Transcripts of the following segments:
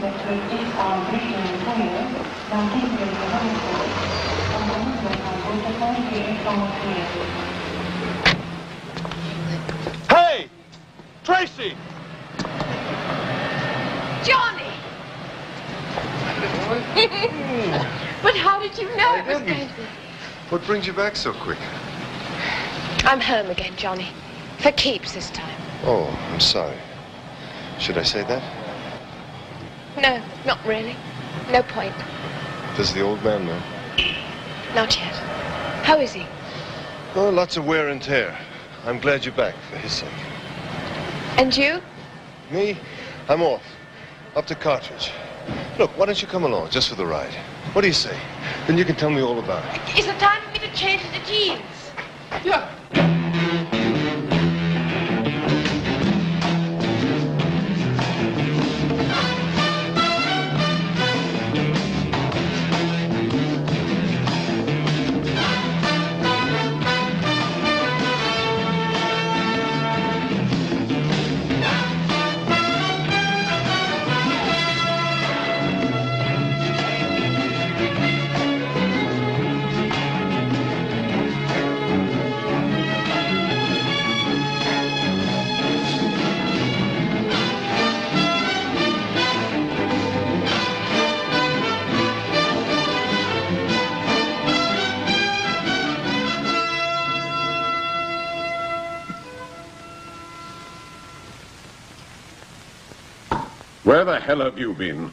Hey! Tracey! Johnny! But how did you know it was going to be? What brings you back so quick? I'm home again, Johnny. For keeps this time. Oh, I'm sorry. Should I say that? No, not really. No point. Does the old man know? Not yet. How is he? Oh, lots of wear and tear. I'm glad you're back, for his sake. And you? Me? I'm off. Up to Cartridge. Look, why don't you come along, just for the ride? What do you say? Then you can tell me all about it. Is it time for me to change the jeans? Yeah. Where the hell have you been?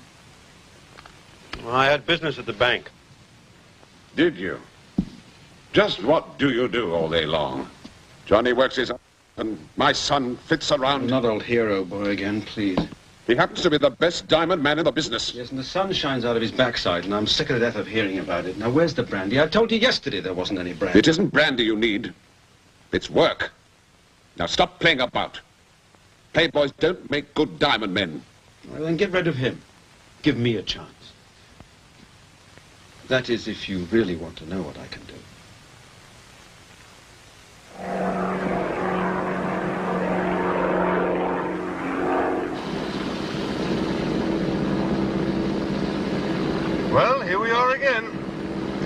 Well, I had business at the bank. Did you? Just what do you do all day long? Johnny works his up, and my son fits around. Not old hero boy again, please. He happens to be the best diamond man in the business. Yes, and the sun shines out of his backside, and I'm sick to death of hearing about it. Now, where's the brandy? I told you yesterday there wasn't any brandy. It isn't brandy you need. It's work. Now stop playing about. Playboys don't make good diamond men. Well, then get rid of him. Give me a chance. That is, if you really want to know what I can do. Well, here we are again.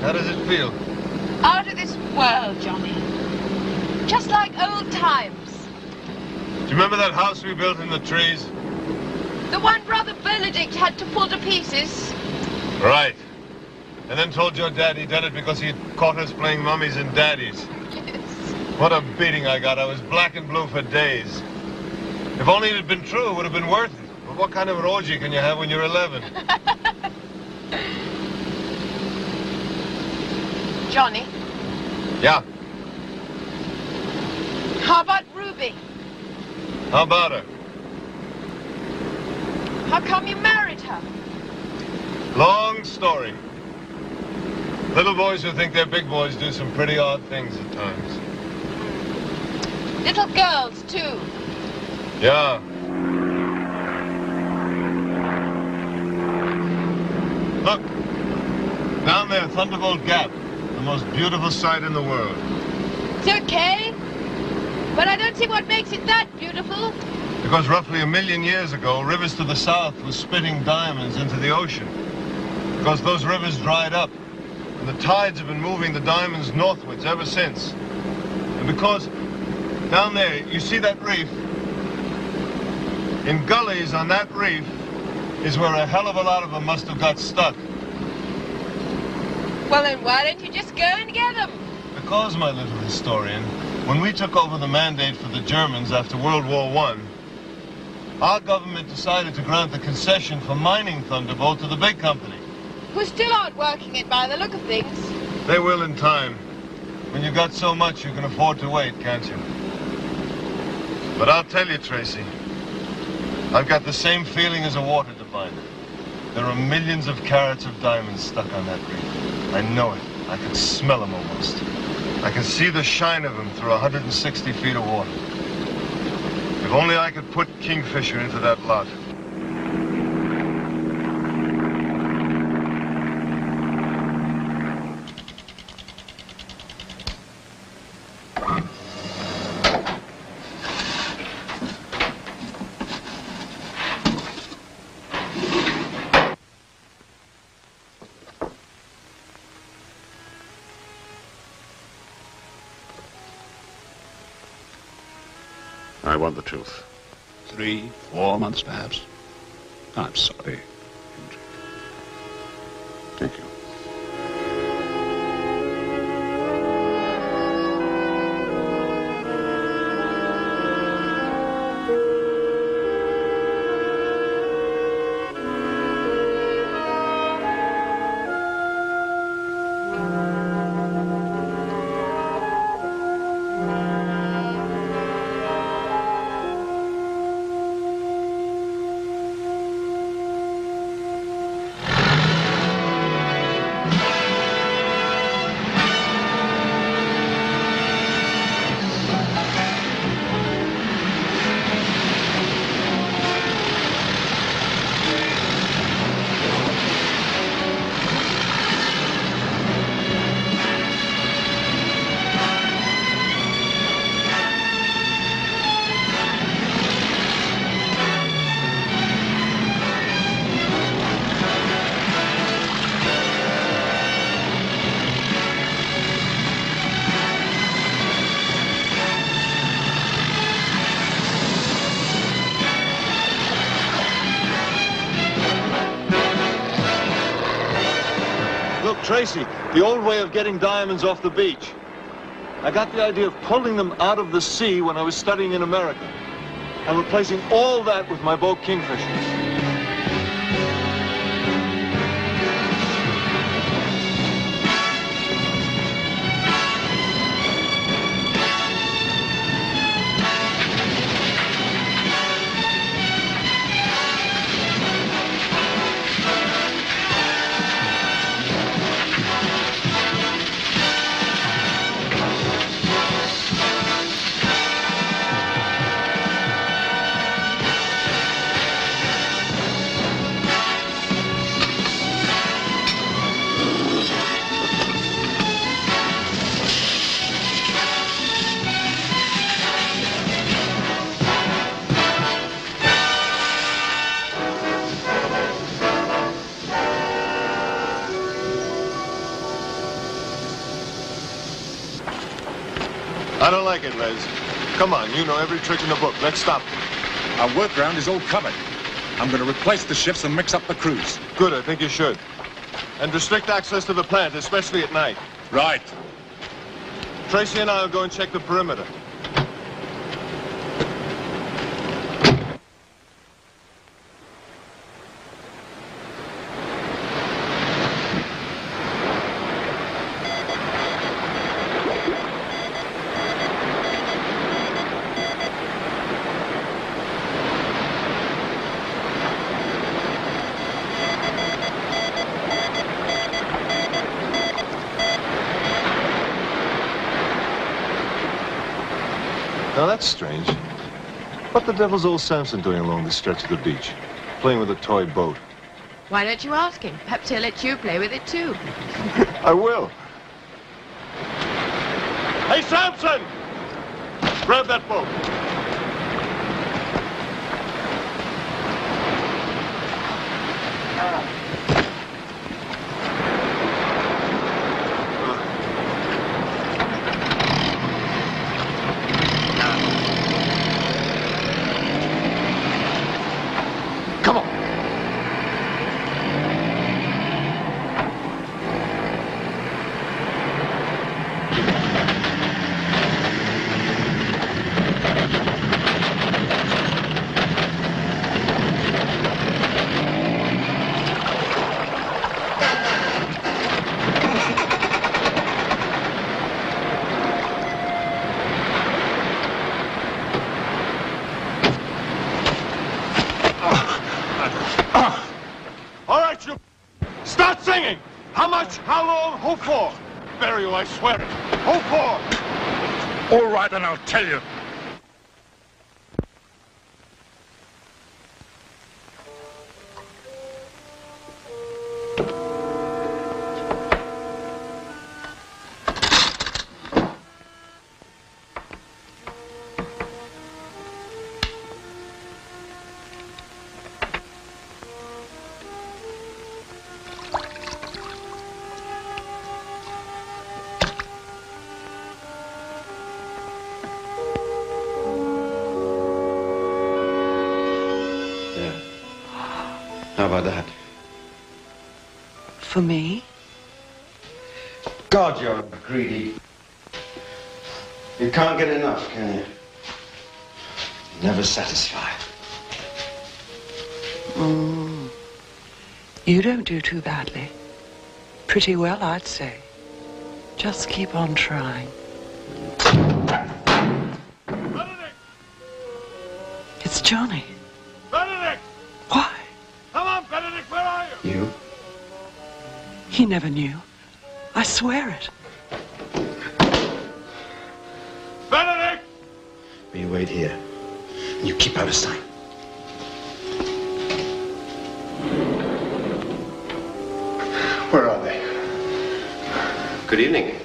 How does it feel? Out of this world, Johnny. Just like old times. Do you remember that house we built in the trees? The one brother Benedict had to pull to pieces. Right. And then told your dad he'd done it because he'd caught us playing mummies and daddies. Yes. What a beating I got. I was black and blue for days. If only it had been true, it would have been worth it. But what kind of an orgy can you have when you're 11? Johnny, Yeah. how about Ruby? How about her? How come you married her? Long story. Little boys who think they're big boys do some pretty odd things at times. Little girls, too. Yeah. Look. Down there, Thunderbolt Gap. The most beautiful sight in the world. It's okay. But I don't see what makes it that beautiful. Because roughly 1 million years ago, rivers to the south were spitting diamonds into the ocean. Because those rivers dried up. And the tides have been moving the diamonds northwards ever since. And because down there, you see that reef? In gullies on that reef is where a hell of a lot of them must have got stuck. Well, then why don't you just go and get them? Because, my little historian, when we took over the mandate for the Germans after World War I, our government decided to grant the concession for mining Thunderbolt to the big company. Who still aren't working it by the look of things. They will in time. When you've got so much, you can afford to wait, can't you? But I'll tell you, Tracey, I've got the same feeling as a water diviner. There are millions of carats of diamonds stuck on that reef. I know it. I can smell them almost. I can see the shine of them through 160 feet of water. If only I could put Kingfisher into that lot. I want the truth. 3, 4 months, perhaps. I'm sorry, Hendrich. Thank you. Tracey, the old way of getting diamonds off the beach. I got the idea of pulling them out of the sea when I was studying in America and replacing all that with my boat Kingfisher. I don't like it, Les. Come on, you know every trick in the book. Let's stop. Our workaround is all covered. I'm going to replace the shifts and mix up the crews. Good, I think you should. And restrict access to the plant, especially at night. Right. Tracey and I will go and check the perimeter. Now that's strange. What the devil's old Samson doing along this stretch of the beach? Playing with a toy boat. Why don't you ask him? Perhaps he'll let you play with it too. I will. Hey, Samson! Grab that boat. How long? Who for? Bury you, I swear it. Who for? All right, then I'll tell you. How about that? For me? God, you're greedy. You can't get enough, can you? Never satisfied. You don't do too badly. Pretty well, I'd say. Just keep on trying. Benedict! It's Johnny. Benedict! Why? Come on, Benedict, where are you? You? He never knew. I swear it. Benedict! You wait here. You keep out of sight. Where are they? Good evening.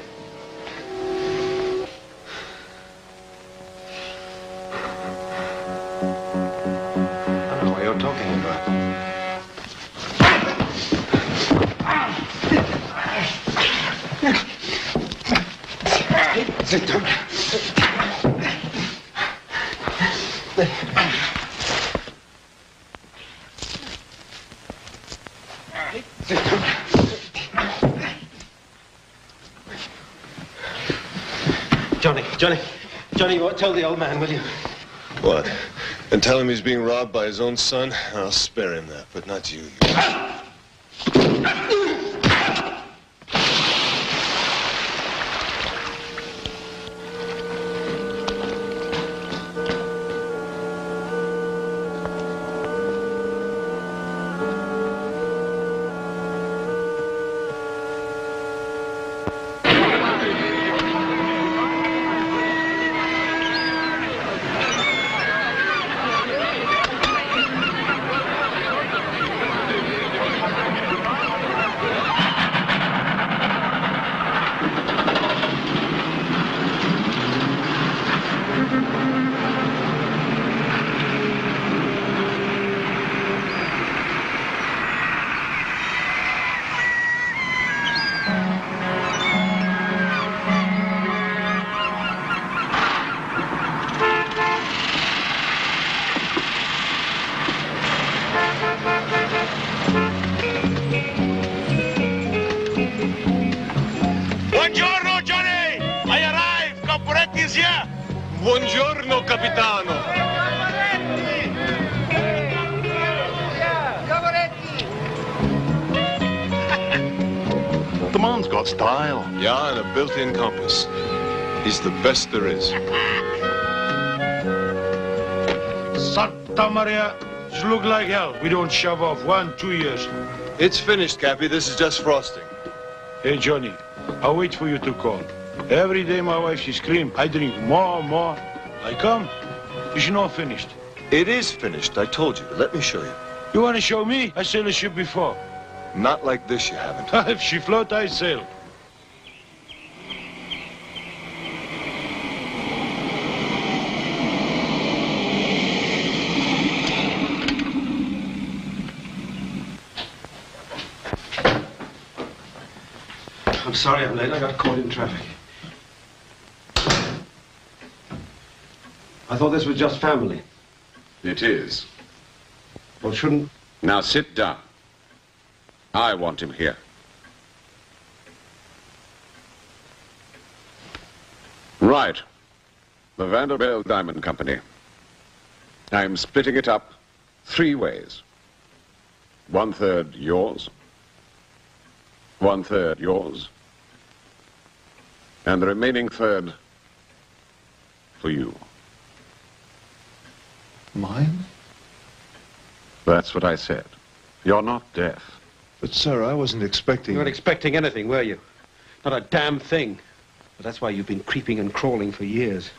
I don't know what you're talking about. Sit down. Sit down. Johnny, you tell the old man, will you? What? And tell him he's being robbed by his own son? I'll spare him that, but not you. Buongiorno, Johnny! I arrived! Caporetti is here! Buongiorno, capitano! The man's got style. Yeah, and a built-in compass. He's the best there is. Santa Maria, it look like hell. We don't shove off 1-2 years. It's finished, Cappy. This is just frosting. Hey, Johnny, I'll wait for you to call. Every day my wife, she scream, I drink more. I come, it's not finished. It is finished, I told you. Let me show you. You want to show me? I sailed a ship before. Not like this, you haven't. If she float, I sail. I'm sorry I'm late. I got caught in traffic. I thought this was just family. It is. Well, shouldn't... Now sit down. I want him here. Right. The Van Der Byl Diamond Company. I'm splitting it up 3 ways. 1/3 yours. 1/3 yours. And the remaining third for you. Mine? That's what I said. You're not deaf. But, sir, I wasn't expecting... You weren't expecting anything, were you? Not a damn thing. But that's why you've been creeping and crawling for years.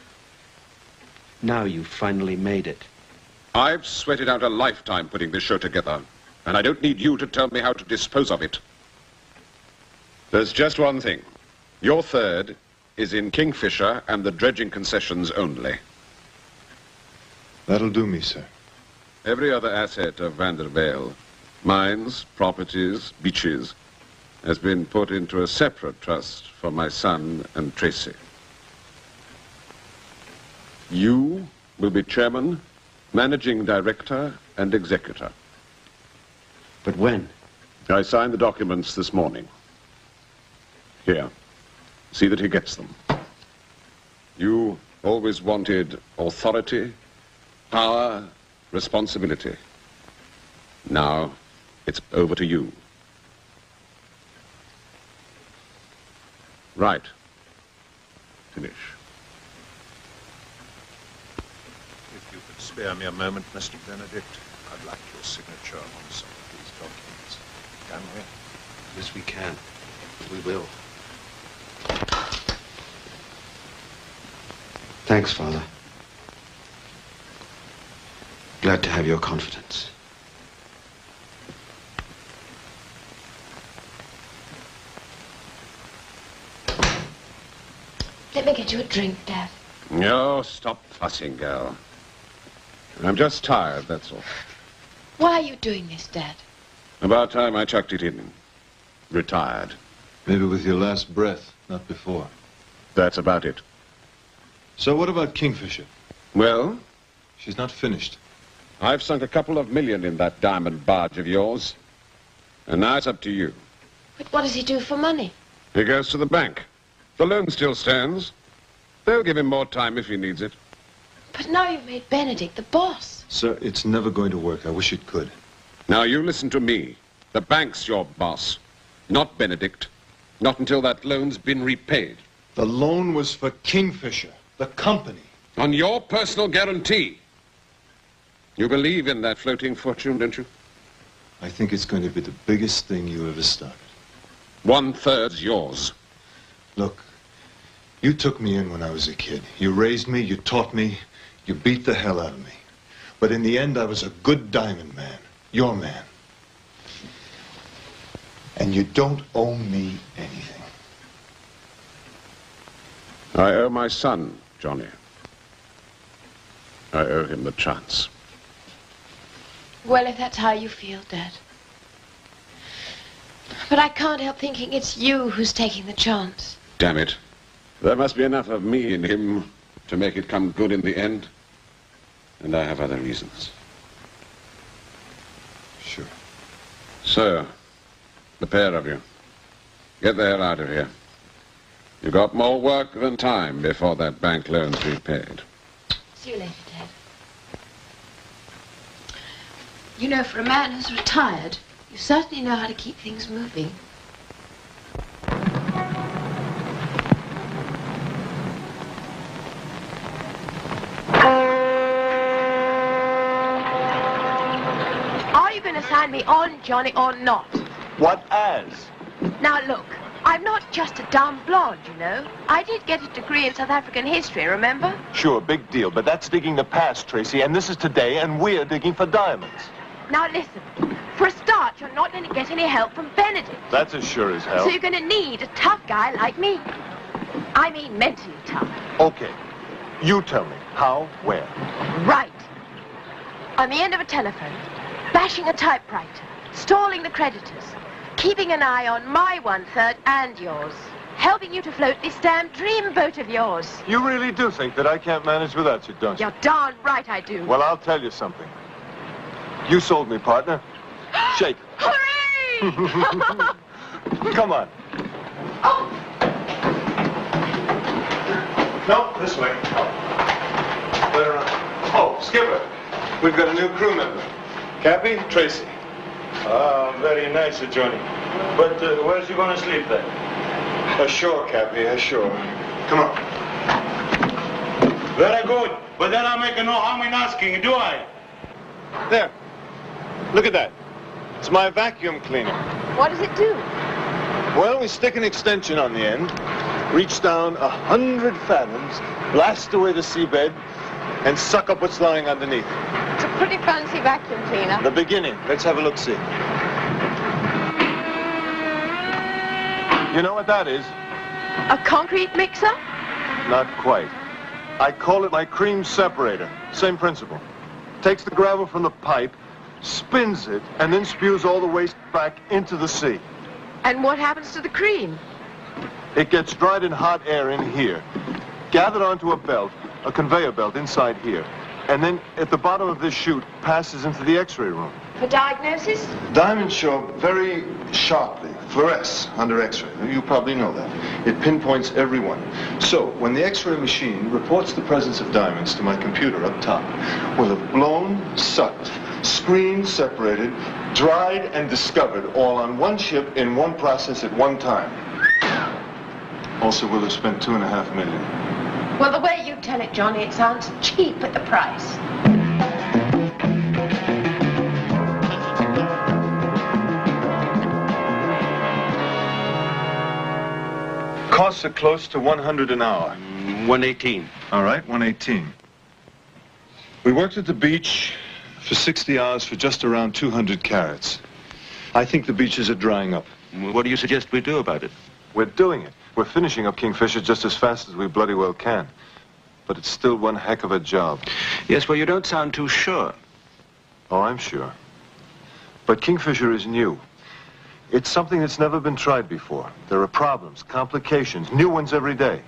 Now you've finally made it. I've sweated out a lifetime putting this show together, and I don't need you to tell me how to dispose of it. There's just one thing. Your third is in Kingfisher and the dredging concessions only. That'll do me, sir. Every other asset of Van Der Byl, mines, properties, beaches, has been put into a separate trust for my son and Tracey. You will be chairman, managing director, and executor. But when? I signed the documents this morning. Here. See that he gets them. You always wanted authority, power, responsibility. Now, it's over to you. Right. Finish. If you could spare me a moment, Mr. Benedict, I'd like your signature on some of these documents. Can we? Yes, we can. We will. Thanks, Father. Glad to have your confidence. Let me get you a drink, Dad. No, stop fussing, girl. I'm just tired, that's all. Why are you doing this, Dad? About time I chucked it in. Retired. Maybe with your last breath, not before. That's about it. So what about Kingfisher? Well? She's not finished. I've sunk a couple of million in that diamond barge of yours. And now it's up to you. But what does he do for money? He goes to the bank. The loan still stands. They'll give him more time if he needs it. But now you've made Benedict the boss. Sir, it's never going to work. I wish it could. Now you listen to me. The bank's your boss, not Benedict. Not until that loan's been repaid. The loan was for Kingfisher, the company. On your personal guarantee. You believe in that floating fortune, don't you? I think it's going to be the biggest thing you ever started. 1/3's yours. Look, you took me in when I was a kid. You raised me, you taught me, you beat the hell out of me. But in the end, I was a good diamond man. Your man. And you don't owe me anything. I owe my son, Johnny. I owe him the chance. Well, if that's how you feel, Dad. But I can't help thinking it's you who's taking the chance. Damn it. There must be enough of me in him to make it come good in the end. And I have other reasons. Sure. So, the pair of you, get the hell out of here. You've got more work than time before that bank loan's repaid. See you later, Dad. You know, for a man who's retired, you certainly know how to keep things moving. Are you going to sign me on, Johnny, or not? What as? Now, look, I'm not just a dumb blonde, you know. I did get a degree in South African history, remember? Sure, big deal, but that's digging the past, Tracy, and this is today, and we're digging for diamonds. Now, listen. For a start, you're not going to get any help from Benedict. That's as sure as hell. So you're going to need a tough guy like me. I mean mentally tough. Okay. You tell me. How, where? Right. On the end of a telephone, bashing a typewriter, stalling the creditors, keeping an eye on my 1/3 and yours, helping you to float this damn dream boat of yours. You really do think that I can't manage without you, don't you? You're darn right I do. Well, I'll tell you something. You sold me, partner. Shake. Hooray! Come on. Oh. No, this way. Later on. Oh, Skipper. We've got a new crew member. Cappy, Tracey. Ah, very nice, Johnny. But where's you gonna sleep then? Ashore, Cappy, ashore. Come on. Very good. But then I make no harm in asking, do I? There. Look at that. It's my vacuum cleaner. What does it do? Well, we stick an extension on the end, reach down 100 fathoms, blast away the seabed, and suck up what's lying underneath. It's a pretty fancy vacuum cleaner. The beginning. Let's have a look-see. You know what that is? A concrete mixer? Not quite. I call it my cream separator. Same principle. Takes the gravel from the pipe, spins it, and then spews all the waste back into the sea. And what happens to the cream? It gets dried in hot air in here, gathered onto a belt, a conveyor belt inside here. And then at the bottom of this chute passes into the X-ray room. For diagnosis? Diamonds show up very sharply, fluoresce under X-ray. You probably know that. It pinpoints every one. So when the X-ray machine reports the presence of diamonds to my computer up top, we'll have blown, sucked, screened, separated, dried, and discovered all on one ship in one process at one time. Also, we'll have spent $2.5 million. Well, the way you tell it, Johnny, it sounds cheap at the price. Costs are close to 100 an hour. 118. All right, 118. We worked at the beach for 60 hours for just around 200 carats. I think the beaches are drying up. What do you suggest we do about it? We're doing it. We're finishing up Kingfisher just as fast as we bloody well can. But it's still one heck of a job. Yes, well, you don't sound too sure. Oh, I'm sure. But Kingfisher is new. It's something that's never been tried before. There are problems, complications, new ones every day.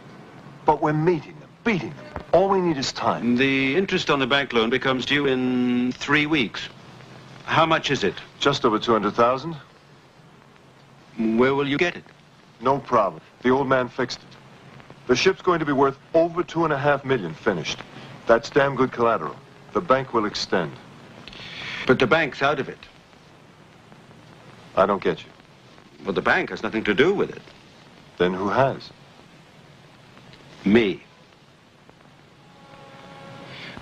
But we're meeting them, beating them. All we need is time. The interest on the bank loan becomes due in 3 weeks. How much is it? Just over 200,000. Where will you get it? No problem. The old man fixed it. The ship's going to be worth over $2.5 million finished. That's damn good collateral. The bank will extend. But the bank's out of it. I don't get you. Well, the bank has nothing to do with it. Then who has? Me.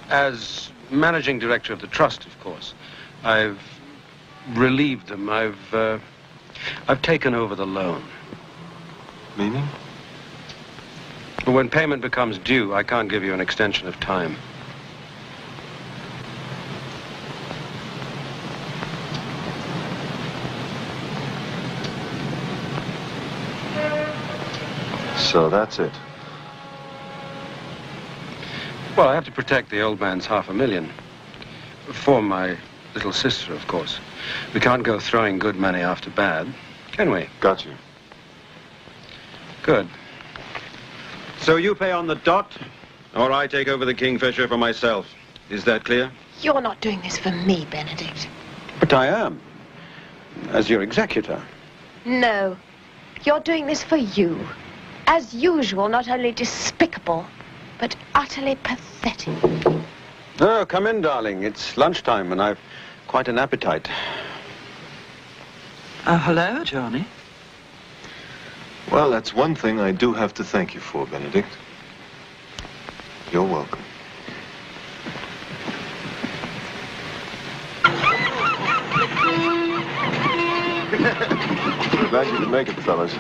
As managing director of the trust, of course, I've relieved them. I've taken over the loan. Meaning? But when payment becomes due, I can't give you an extension of time. So that's it. Well, I have to protect the old man's $500,000. For my little sister, of course. We can't go throwing good money after bad, can we? Got you. Good. So you pay on the dot, or I take over the Kingfisher for myself. Is that clear? You're not doing this for me, Benedict. But I am. As your executor. No. You're doing this for you. As usual, not only despicable, but utterly pathetic. Oh, come in, darling. It's lunchtime, and I've quite an appetite. Hello, Johnny. Well, that's one thing I do have to thank you for, Benedict. You're welcome. Glad you could make it, fellas.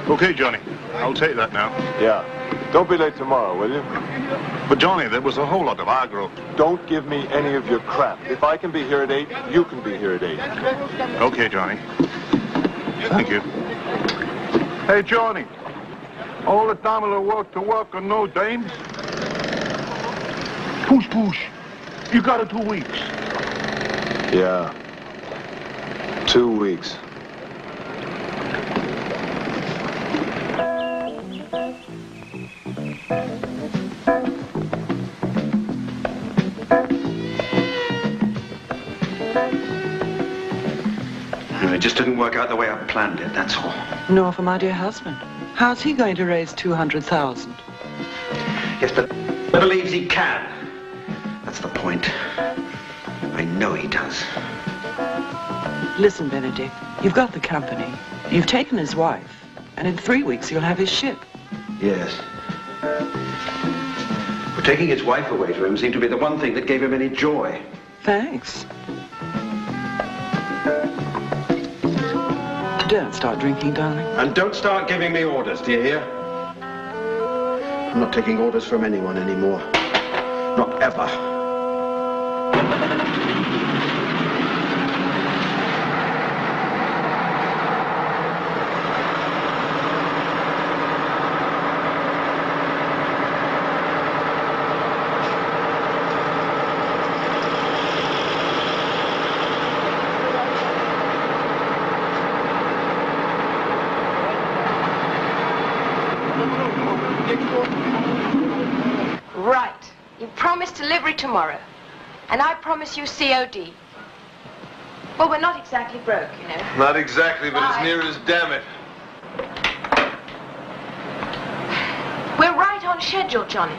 Okay, Johnny. I'll take that now. Yeah. Don't be late tomorrow, will you? But, Johnny, there was a whole lot of aggro. Don't give me any of your crap. If I can be here at 8, you can be here at 8. Okay, Johnny. Thank you. Hey, Johnny. All the time of the work to work and no dames? Push. You got it 2 weeks. Yeah. 2 weeks. It just didn't work out the way I planned it, that's all. Nor for my dear husband. How's he going to raise 200,000? Yes, but he believes he can. That's the point. I know he does. Listen, Benedict, you've got the company. You've taken his wife. And in 3 weeks, you'll have his ship. Yes. But taking his wife away to him seemed to be the one thing that gave him any joy. Thanks. Don't start drinking, darling. And don't start giving me orders, do you hear? I'm not taking orders from anyone anymore. Not ever. delivery tomorrow. And I promise you COD. Well, we're not exactly broke, you know. Not exactly, but as near as damn it. We're right on schedule, Johnny.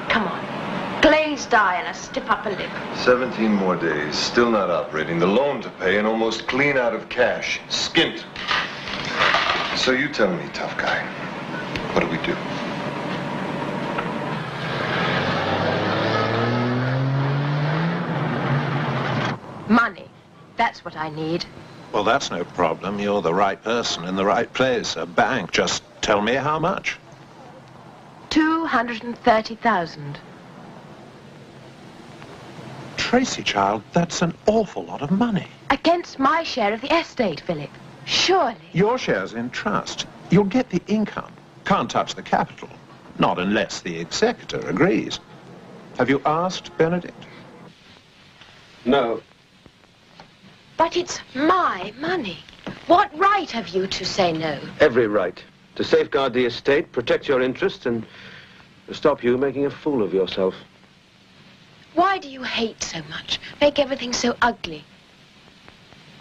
Come on. Glazed eye and a stiff upper lip. 17 more days, still not operating. The loan to pay and almost clean out of cash. Skint. So you tell me, tough guy, what do we do? Money. That's what I need. Well, that's no problem. You're the right person in the right place. A bank. Just tell me how much. 230,000. Tracey, child, that's an awful lot of money. Against my share of the estate, Philip. Surely. Your share's in trust. You'll get the income. Can't touch the capital. Not unless the executor agrees. Have you asked Benedict? No. But it's my money. What right have you to say no? Every right. To safeguard the estate, protect your interests, and to stop you making a fool of yourself. Why do you hate so much? Make everything so ugly?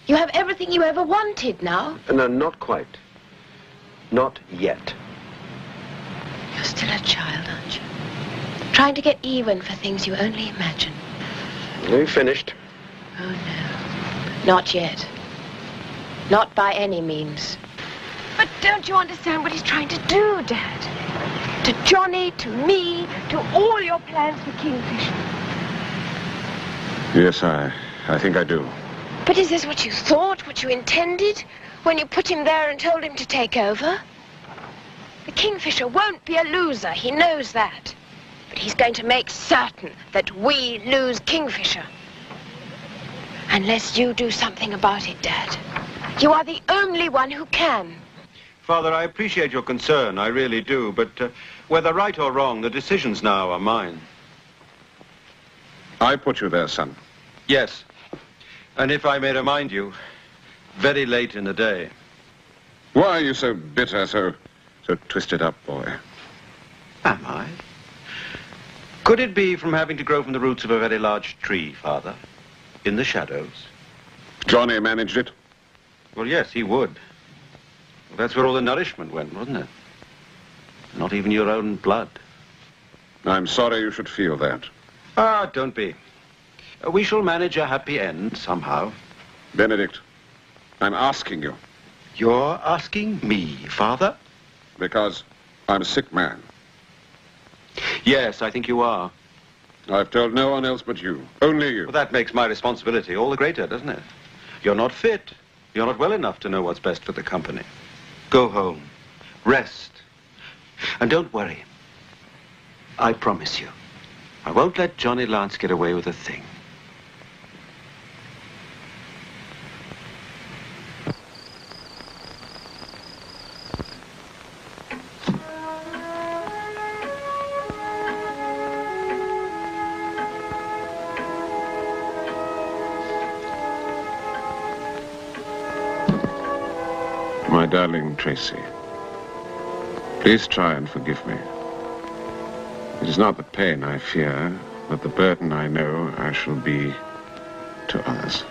You have everything you ever wanted now. No, not quite. Not yet. You're still a child, aren't you? Trying to get even for things you only imagine. We finished. Oh, no. Not yet. Not by any means. But don't you understand what he's trying to do, Dad? To Johnny, to me, to all your plans for Kingfisher. Yes, I think I do. But is this what you thought, what you intended, when you put him there and told him to take over? The Kingfisher won't be a loser, he knows that. But he's going to make certain that we lose Kingfisher. Unless you do something about it, Dad. You are the only one who can. Father, I appreciate your concern, I really do, but whether right or wrong, the decisions now are mine. I put you there, son. Yes. And if I may remind you, very late in the day. Why are you so bitter, so twisted up, boy? Am I? Could it be from having to grow from the roots of a very large tree, Father? In the shadows? Johnny managed it? Well, yes, he would. Well, that's where all the nourishment went, wasn't it? Not even your own blood. I'm sorry you should feel that. Ah, don't be. We shall manage a happy end somehow. Benedict, I'm asking you. You're asking me, Father? Because I'm a sick man. Yes, I think you are. I've told no one else but you. Only you. Well, that makes my responsibility all the greater, doesn't it? You're not fit. You're not well enough to know what's best for the company. Go home. Rest. And don't worry. I promise you, I won't let Johnny Lance get away with a thing. My darling Tracey, please try and forgive me. It is not the pain I fear, but the burden I know I shall be to others.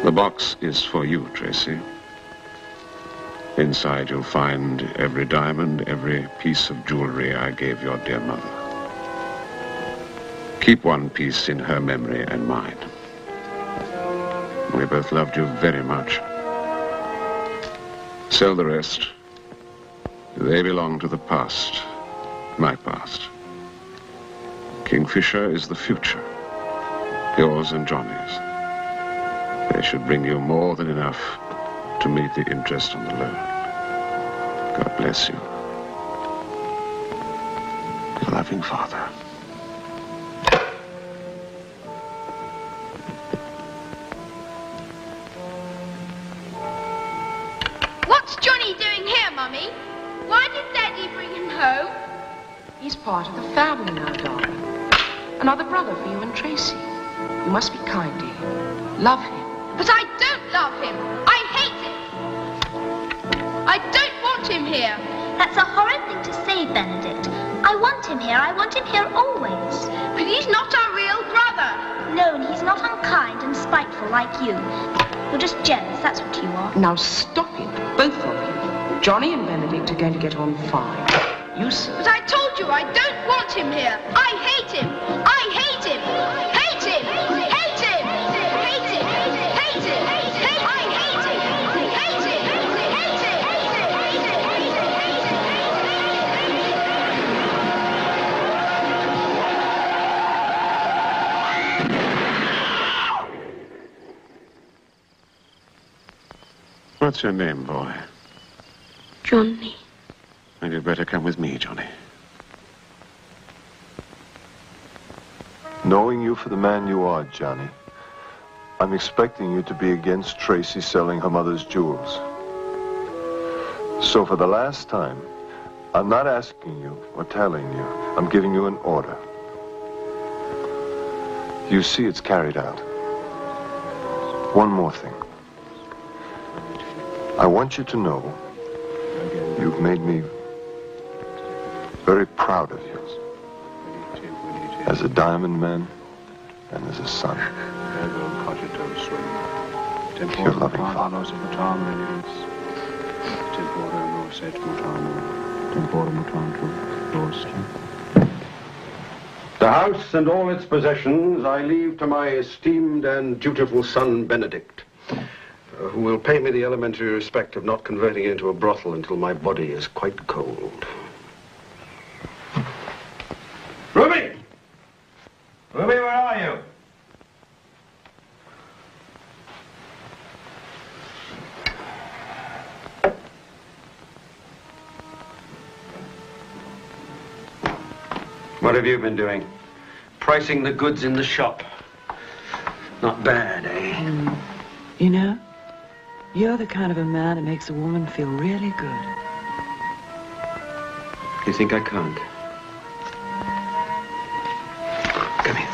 The box is for you, Tracey. Inside you'll find every diamond, every piece of jewelry I gave your dear mother. Keep one piece in her memory and mine. We both loved you very much. Sell the rest. They belong to the past, my past. Kingfisher is the future, yours and Johnny's. They should bring you more than enough to meet the interest on the loan. God bless you. Your loving father. What's Johnny doing here, Mummy? Why did Daddy bring him home? He's part of the family now, darling. Another brother for you and Tracey. You must be kind to him. Love him. But I don't love him. I hate him. I don't want him here. That's a horrid thing to say, Benedict. I want him here. I want him here always. But he's not our real brother. No, and he's not unkind and spiteful like you. You're just jealous, that's what you are. Now stop it, both of you. Johnny and Benedict are going to get on fine. You, sir. But I told you I don't want him here. I hate him. I hate him. Hate him. Hate him. Hate him. Hate him. I hate him. Hate him. Hate him. What's your name, boy? Johnny. And you'd better come with me, Johnny. Knowing you for the man you are, Johnny, I'm expecting you to be against Tracey selling her mother's jewels. So for the last time, I'm not asking you or telling you. I'm giving you an order. You see it's carried out. One more thing. I want you to know you've made me very proud of you. As a diamond man and as a son. Your loving father. The house and all its possessions I leave to my esteemed and dutiful son, Benedict, who will pay me the elementary respect of not converting it into a brothel until my body is quite cold. Ruby! Ruby, where are you? What have you been doing? Pricing the goods in the shop. Not bad, eh? You know, you're the kind of a man that makes a woman feel really good. You think I can't? Come here.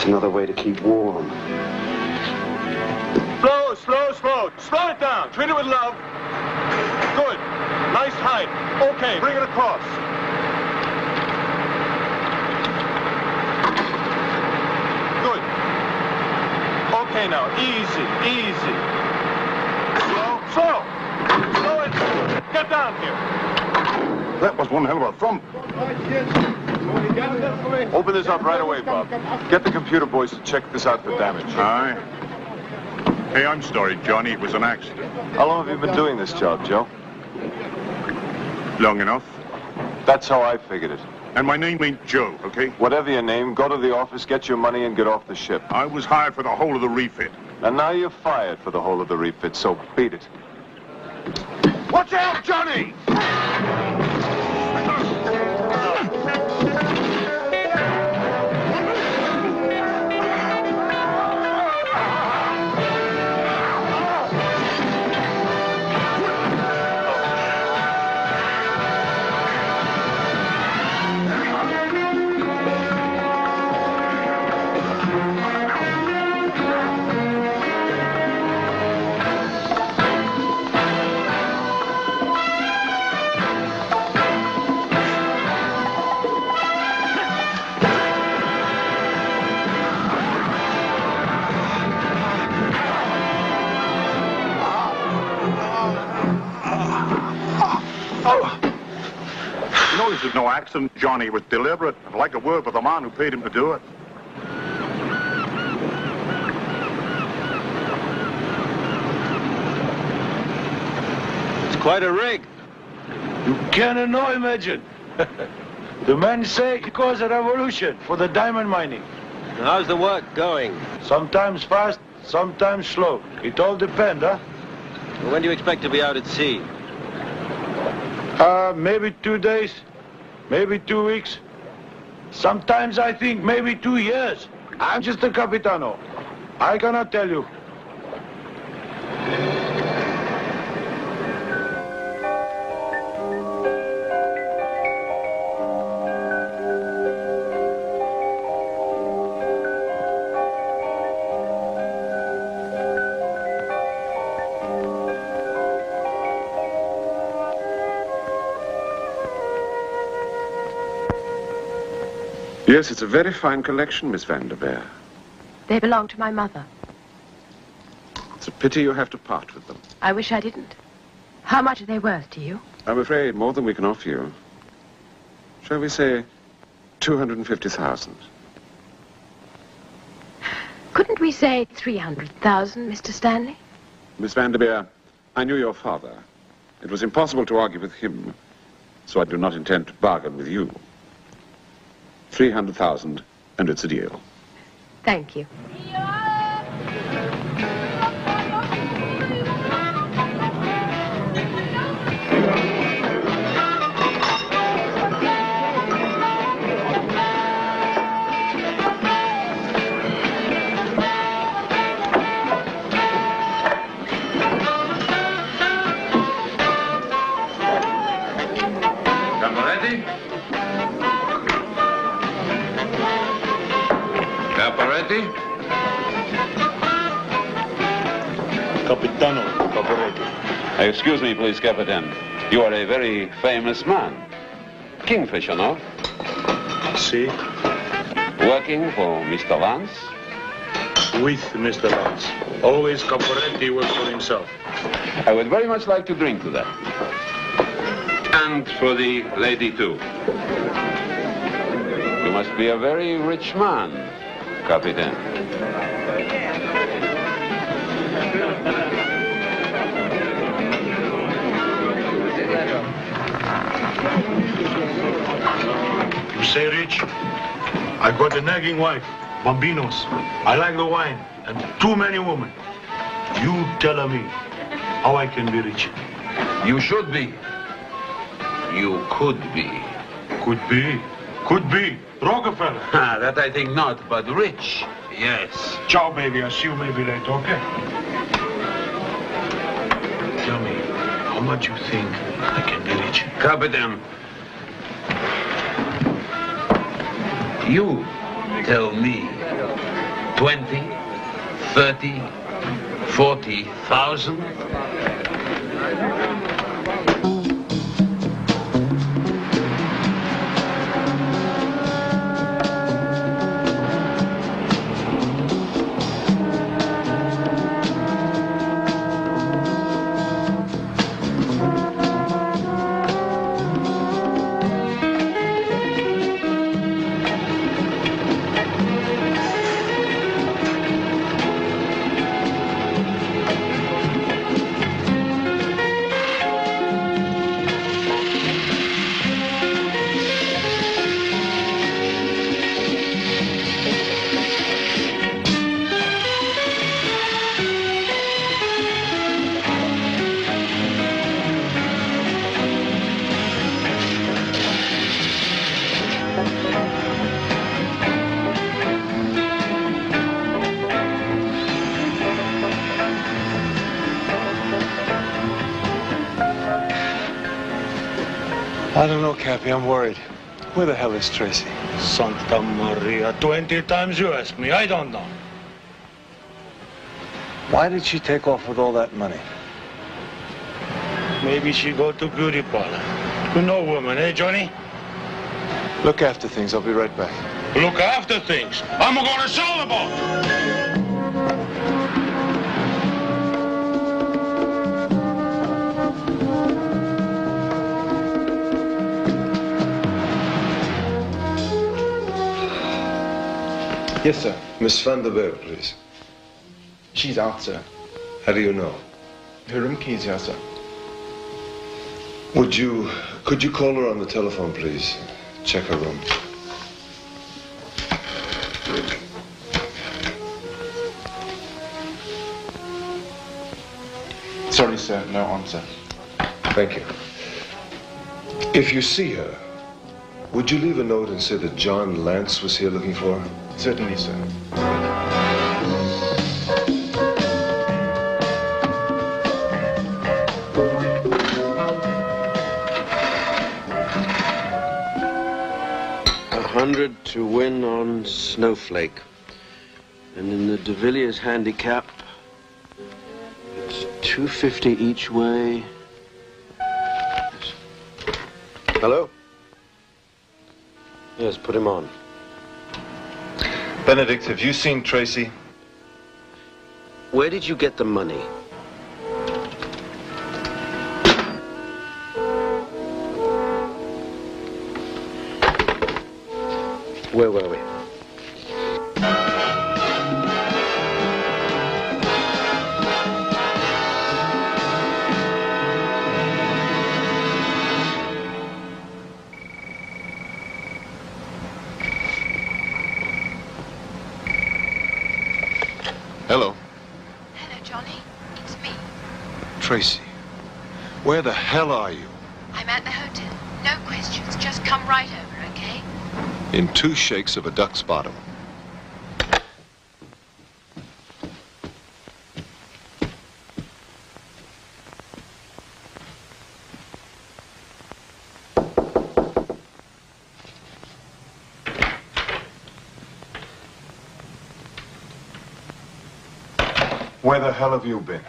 Another way to keep warm. Slow, slow, slow. Slow it down. Treat it with love. Good. Nice height. Okay, bring it across. Good. Okay now, easy, easy. Slow, slow. Slow it. Get down here. That was one hell of a thump. Open this up right away, Bob. Get the computer boys to check this out for damage. Aye. Hey, I'm sorry, Johnny. It was an accident. How long have you been doing this job, Joe? Long enough. That's how I figured it. And my name ain't Joe, okay? Whatever your name, go to the office, get your money, and get off the ship. I was hired for the whole of the refit. And now you're fired for the whole of the refit, so beat it. Watch out, Johnny! This is no accident, Johnny. It was deliberate. I'd like a word with the man who paid him to do it. It's quite a rig. You cannot know, imagine. The men say it caused a revolution for the diamond mining. How's the work going? Sometimes fast, sometimes slow. It all depends, huh? Well, when do you expect to be out at sea? Maybe 2 days, maybe 2 weeks. Sometimes I think maybe 2 years. I'm just a capitano. I cannot tell you. Yes, it's a very fine collection, Miss Van Der Byl. They belong to my mother. It's a pity you have to part with them. I wish I didn't. How much are they worth to you? I'm afraid more than we can offer you. Shall we say 250,000? Couldn't we say 300,000, Mr. Stanley? Miss Van Der Byl, I knew your father. It was impossible to argue with him, so I do not intend to bargain with you. 300,000, and it's a deal. Thank you. Capitano Caporetti. Excuse me, please, Captain. You are a very famous man. Kingfisher, no? Si. Working for Mr. Lance? With Mr. Lance. Always Caporetti works for himself. I would very much like to drink to that. And for the lady, too. You must be a very rich man, Captain. You say rich? I got a nagging wife, bambinos. I like the wine, and too many women. You tell me how I can be rich. You should be. You could be. Could be. Could be. Rockefeller. That I think not, but rich. Yes. Ciao, baby. I'll see you maybe later, okay? Tell me, how much you think I can be rich? Captain. You tell me 20, 30, 40,000? I don't know, Cappy. I'm worried. Where the hell is Tracey? Santa Maria, 20 times you asked me. I don't know. Why did she take off with all that money? Maybe she go to beauty parlor. You know woman, eh, Johnny? Look after things. I'll be right back. Look after things. I'm gonna sell the boat. Yes, sir. Miss Van Der Byl, please. She's out, sir. How do you know? Her room key's here, sir. Could you call her on the telephone, please? Check her room. Sorry, sir. No answer. Thank you. If you see her, would you leave a note and say that John Lance was here looking for her? Certainly, sir. $100 to win on Snowflake. And in the Villiers handicap, it's $250 each way. Hello? Yes, put him on. Benedict, have you seen Tracey? Where did you get the money? Where were we? Hello. Hello, Johnny. It's me. Tracey, where the hell are you? I'm at the hotel. No questions. Just come right over, okay? In 2 shakes of a duck's bottom. Where the hell have you been?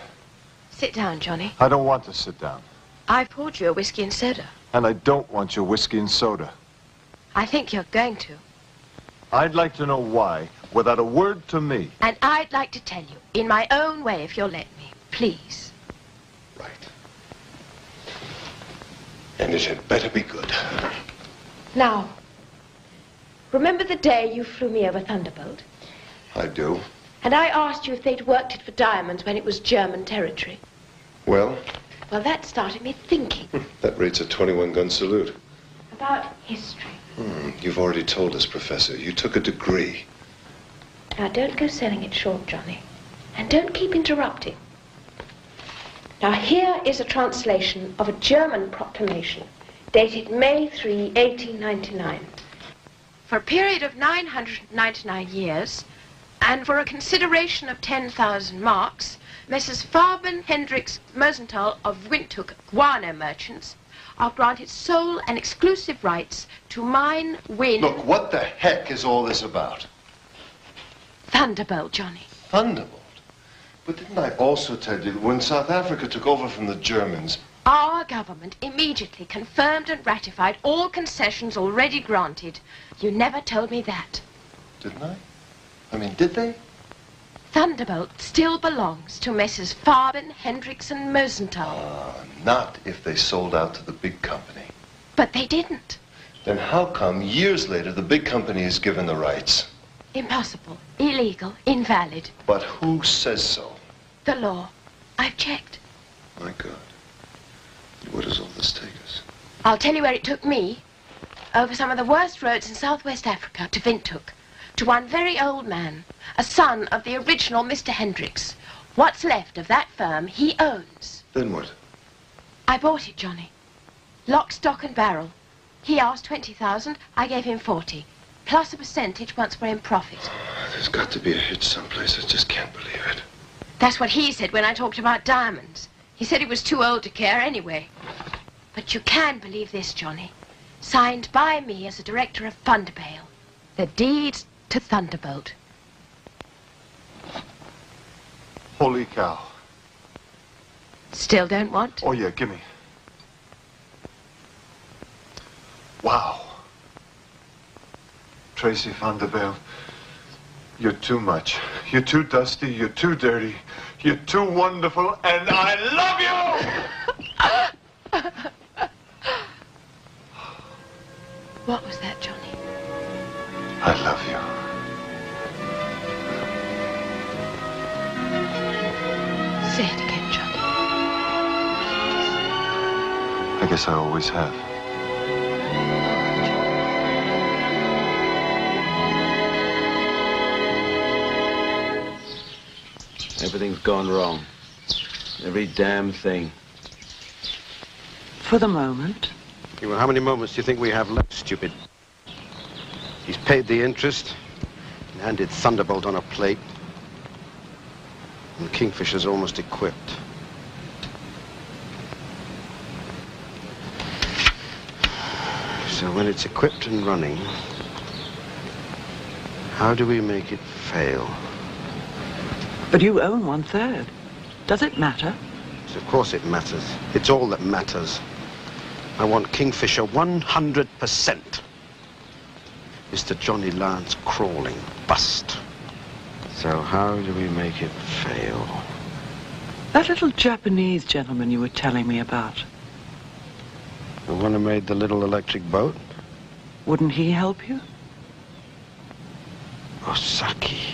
Sit down, Johnny. I don't want to sit down. I poured you a whiskey and soda. And I don't want your whiskey and soda. I think you're going to. I'd like to know why, without a word to me. And I'd like to tell you, in my own way, if you'll let me. Please. Right. And it had better be good. Now, remember the day you flew me over Thunderbolt? I do. And I asked you if they'd worked it for diamonds when it was German territory. Well? Well, that started me thinking. That rates a 21-gun salute. About history. You've already told us, Professor. You took a degree. Now, don't go selling it short, Johnny. And don't keep interrupting. Now, here is a translation of a German proclamation dated May 3, 1899. For a period of 999 years, and for a consideration of 10,000 marks, Messrs. Farben, Hendricks, Mosenthal of Windhoek guano merchants are granted sole and exclusive rights to mine, win... Look, what the heck is all this about? Thunderbolt, Johnny. Thunderbolt? But didn't I also tell you that when South Africa took over from the Germans... Our government immediately confirmed and ratified all concessions already granted. You never told me that. Didn't I? I mean, did they? Thunderbolt still belongs to Messrs. Farben, Hendricks and Mosenthal. Not if they sold out to the big company. But they didn't. Then how come years later the big company is given the rights? Impossible, illegal, invalid. But who says so? The law. I've checked. My God. Where does all this take us? I'll tell you where it took me. Over some of the worst roads in southwest Africa to Windhoek. To one very old man, a son of the original Mr. Hendricks. What's left of that firm he owns. Then what? I bought it, Johnny. Lock, stock and barrel. He asked 20,000, I gave him 40. Plus a percentage once we're in profit. There's got to be a hitch someplace. I just can't believe it. That's what he said when I talked about diamonds. He said he was too old to care anyway. But you can believe this, Johnny. Signed by me as a director of Van Der Byl. The deeds to Thunderbolt. Holy cow. Still don't want? Oh, yeah, give me. Wow. Tracey Van Der Byl, you're too much. You're too dusty, you're too dirty, you're too wonderful, and I love you! What was that, Johnny? I love you. Say it again, Johnny. I guess I always have. Everything's gone wrong. Every damn thing. For the moment. Yeah, well, how many moments do you think we have left, stupid? He's paid the interest and handed Thunderbolt on a plate. And Kingfisher's almost equipped. So when it's equipped and running, how do we make it fail? But you own 1/3. Does it matter? Yes, of course it matters. It's all that matters. I want Kingfisher 100%. Mr. Johnny Lance crawling bust. So how do we make it fail? That little Japanese gentleman you were telling me about. The one who made the little electric boat? Wouldn't he help you? Osaki.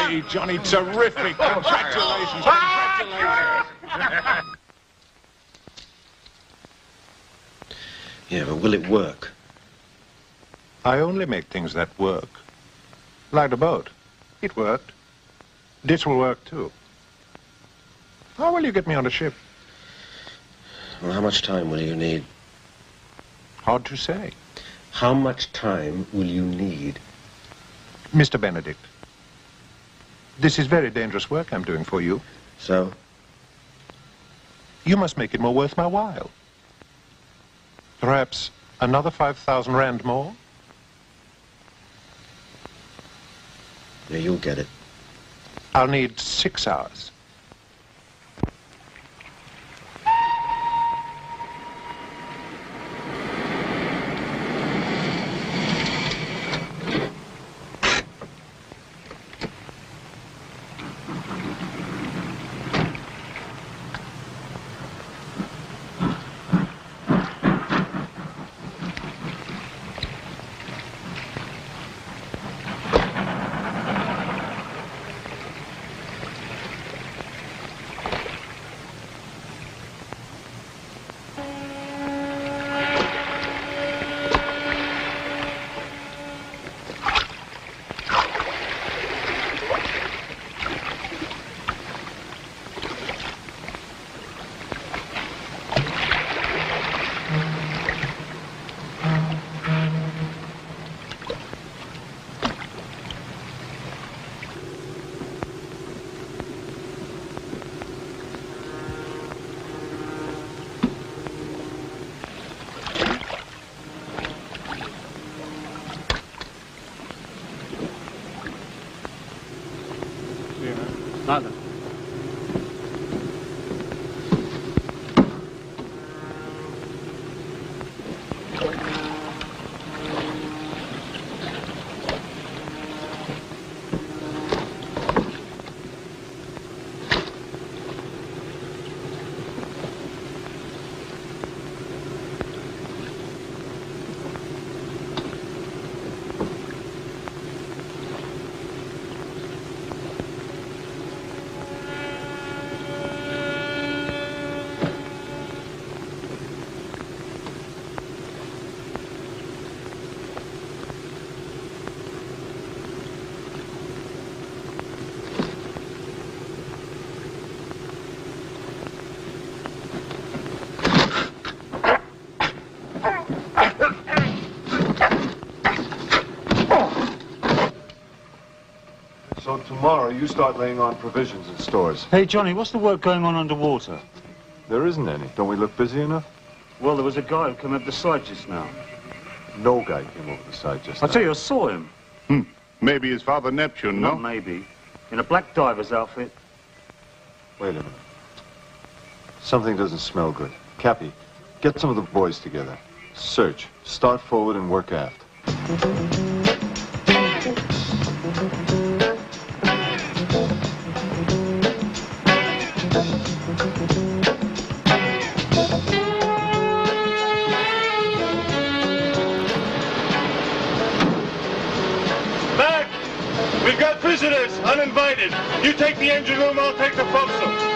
Hey, Johnny, terrific. Congratulations. Congratulations. Yeah, but will it work? I only make things that work. Like the boat. It worked. This will work too. How will you get me on the ship? Well, how much time will you need? Hard to say. How much time will you need? Mr. Benedict, this is very dangerous work I'm doing for you. So? You must make it more worth my while. Perhaps another 5,000 rand more? Yeah, you'll get it. I'll need 6 hours. Nada. So tomorrow you start laying on provisions in stores. Hey, Johnny, what's the work going on underwater? There isn't any. Don't we look busy enough? Well, there was a guy who came up the side just now. No guy came over the side just I now. tell you, I saw him. Maybe his father Neptune, no? Not maybe. In a black diver's outfit. Wait a minute. Something doesn't smell good. Cappy, get some of the boys together. Search. Start forward and work aft. We've got visitors, uninvited. You take the engine room, I'll take the forecastle.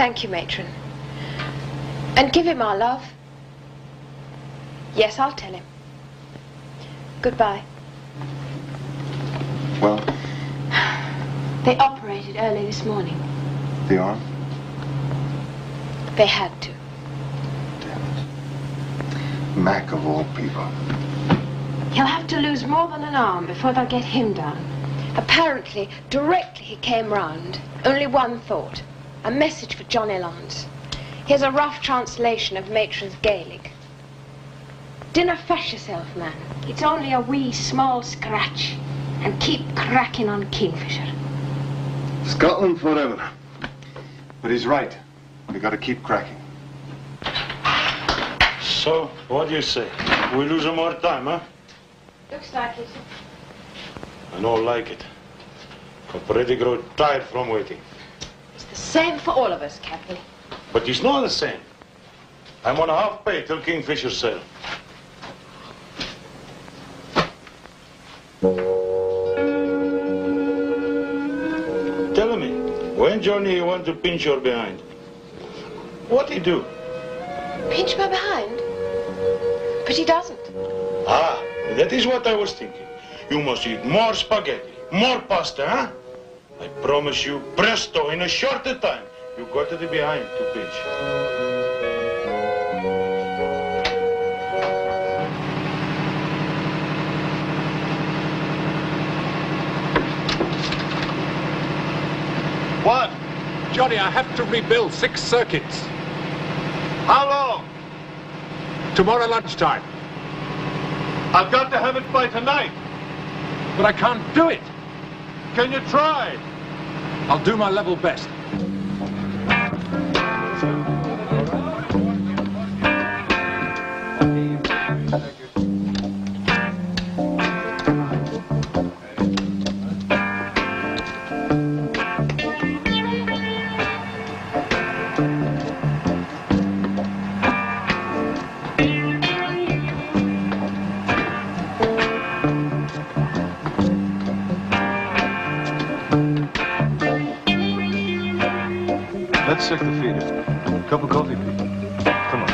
Thank you, matron. And give him our love. Yes, I'll tell him. Goodbye. Well? They operated early this morning. The arm? They had to. Mac of all people. He'll have to lose more than an arm before they'll get him down. Apparently, directly he came round, only one thought. A message for John Elons. Here's a rough translation of Matron's Gaelic. Dinna fuss yourself, man. It's only a wee small scratch. And keep cracking on Kingfisher. Scotland forever. But he's right. We gotta keep cracking. So, what do you say? We lose more time, huh? Looks like it. I don't like it. I'm pretty grow tired from waiting. It's the same for all of us, Captain. But it's not the same. I'm on a half pay till Kingfisher sail. Tell me, when Johnny want to pinch your behind, what he do? Pinch my behind? But he doesn't. Ah, that is what I was thinking. You must eat more spaghetti, more pasta, huh? I promise you, presto, in a shorter time, you got to the behind to pinch. What? Johnny, I have to rebuild 6 circuits. How long? Tomorrow lunchtime. I've got to have it by tonight. But I can't do it. Can you try? I'll do my level best. Let's check the feeder. Cup of coffee, please. Come on.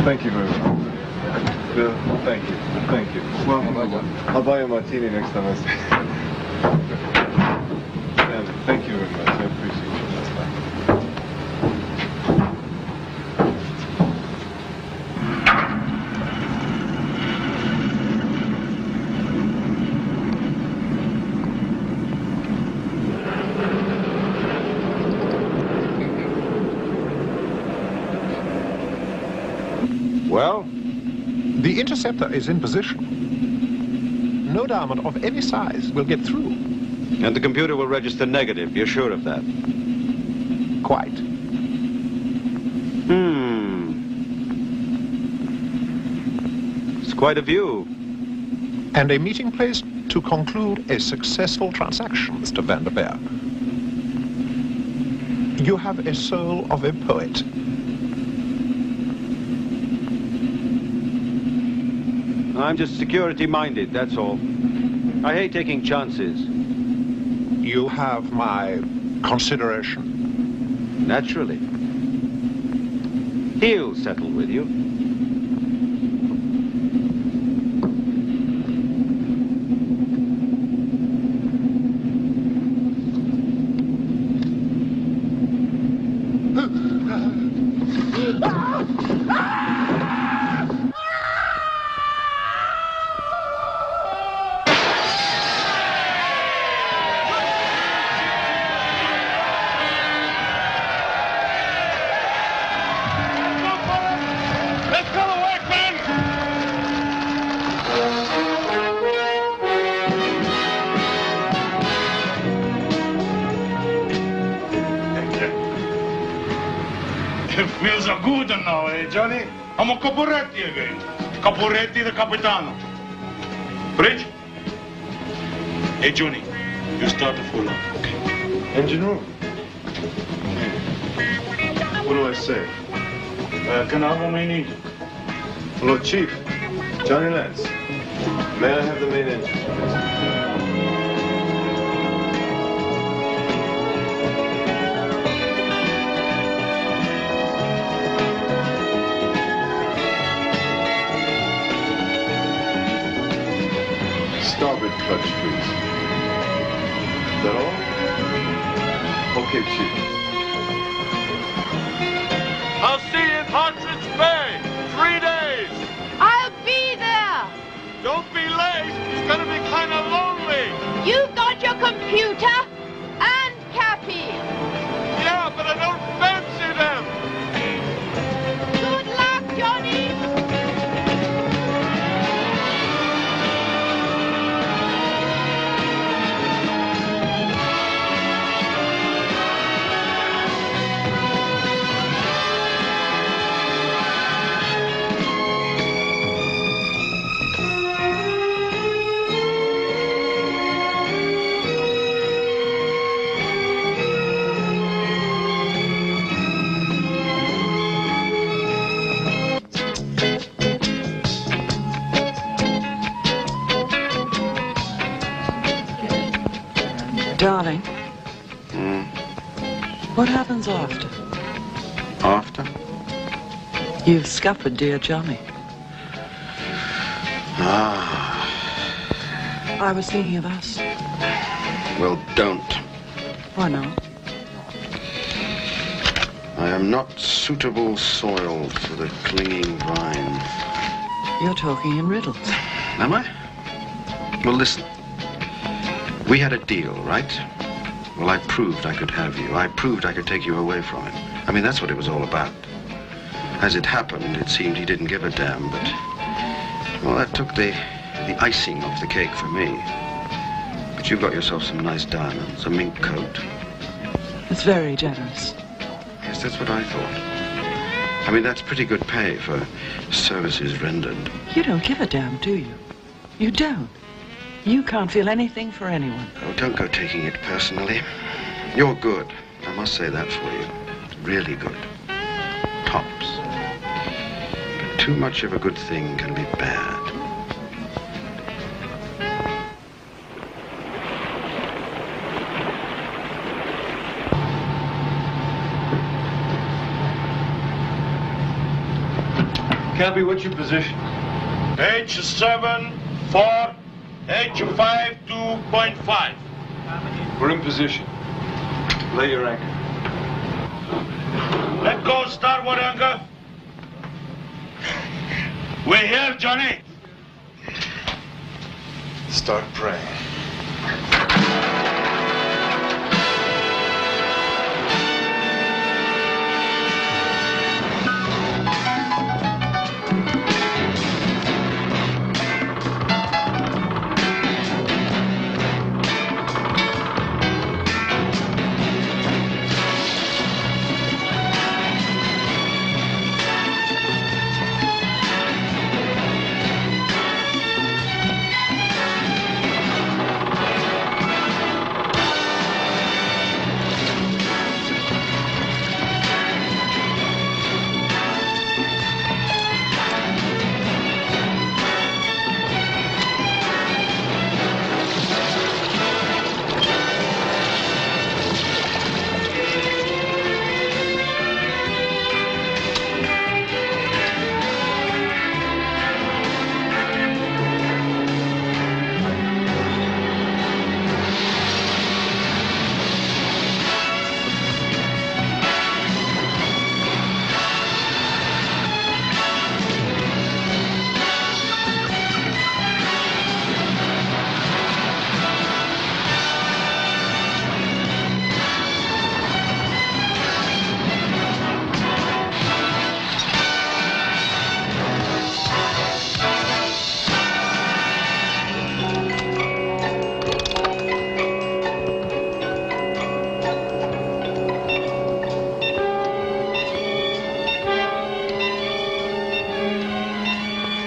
Thank you very much. Bill, thank you. Thank you. Welcome. I'll buy you a martini next time I see you. Thank you very much. I appreciate you. Well, the interceptor is in position. No diamond of any size will get through. And the computer will register negative. You're sure of that? Quite. quite a view. And a meeting place to conclude a successful transaction, Mr. Van Der Byl. You have a soul of a poet. I'm just security-minded, that's all. I hate taking chances. You have my consideration. Naturally. He'll settle with you. Feels so good now, eh, Johnny? I'm a Caporetti again. Caporetti the Capitano. Bridge? Hey, Johnny, you start the full up, okay? Engine room. What do I say? Can I have what we need? Hello, Chief. Johnny Lance. May I have the main engine? Starboard clutch, please. Is that all? Okay, Chief. I'll see you in Partridge Bay. 3 days. I'll be there. Don't be late. It's gonna be kind of lonely. You've got your computer and Cappy. Yeah, but I don't fancy them. Good luck, Johnny. Darling. What happens after? After? You've scuppered dear Johnny. Ah. I was thinking of us. Well, don't. Why not? I am not suitable soil for the clinging vine. You're talking in riddles. Am I? Well, listen. We had a deal, right? Well, I proved I could have you. I proved I could take you away from him. I mean, that's what it was all about. As it happened, it seemed he didn't give a damn, but... well, that took the icing off the cake for me. But you got yourself some nice diamonds, a mink coat. It's very generous. Yes, that's what I thought. I mean, that's pretty good pay for services rendered. You don't give a damn, do you? You don't. You can't feel anything for anyone. Oh, don't go taking it personally. You're good. I must say that for you. Really good. Tops. But too much of a good thing can be bad. Cappy, what's your position? H7, 4, H5, 2.5. We're in position. Lay your anchor. Let go, starboard anchor. We're here, Johnny. Start praying.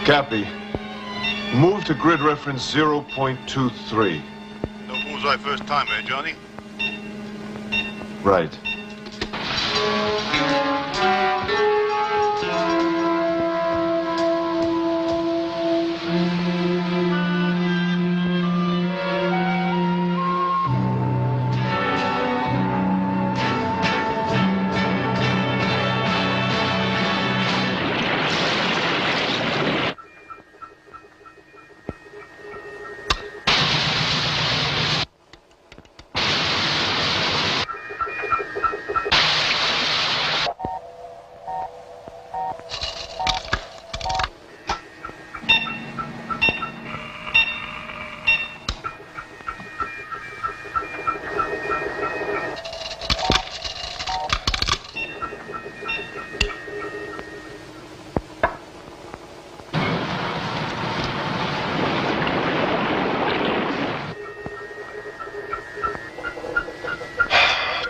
Cappy, move to grid reference 0.23. No bullseye first time, eh, Johnny? Right.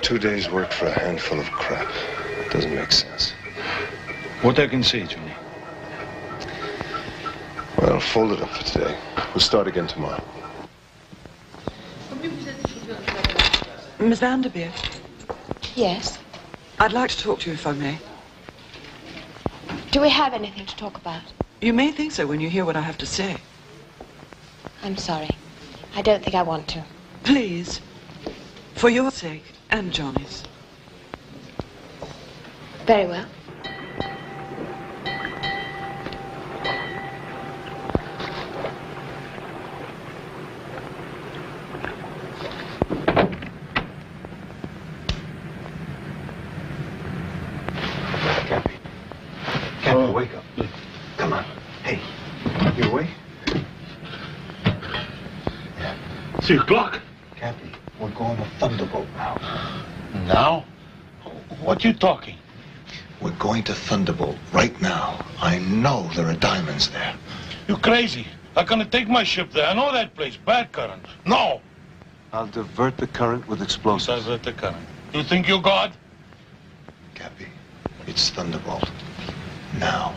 Two days' work for a handful of crap. Doesn't make sense. What I can say, Johnny? Well, fold it up for today. We'll start again tomorrow. Miss Van Der Byl, Yes? I'd like to talk to you if I may. Do we have anything to talk about? You may think so when you hear what I have to say. I'm sorry. I don't think I want to. Please, for your sake and Johnny's. Very well. Cappy, wake up. Come on. Hey, you awake? 3 o'clock. Cappy, we're going to Thunderbolt now. Now? What you talking? We're going to Thunderbolt right now. I know there are diamonds there. You crazy? I'm gonna take my ship there. I know that place. Bad current. No! I'll divert the current with explosives. Divert the current. You think you're God? Cappy, it's Thunderbolt. Now.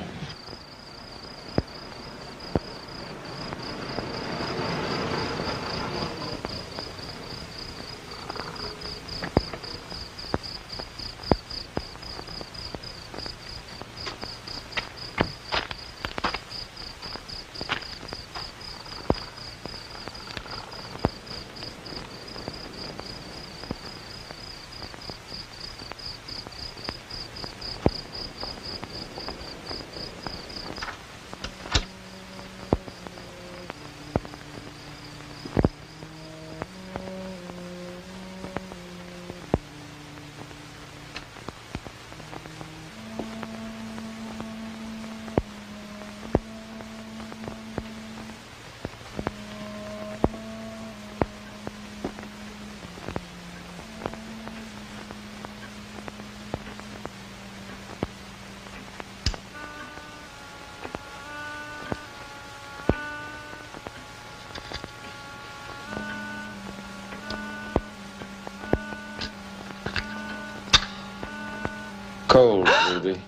Cold, Ruby.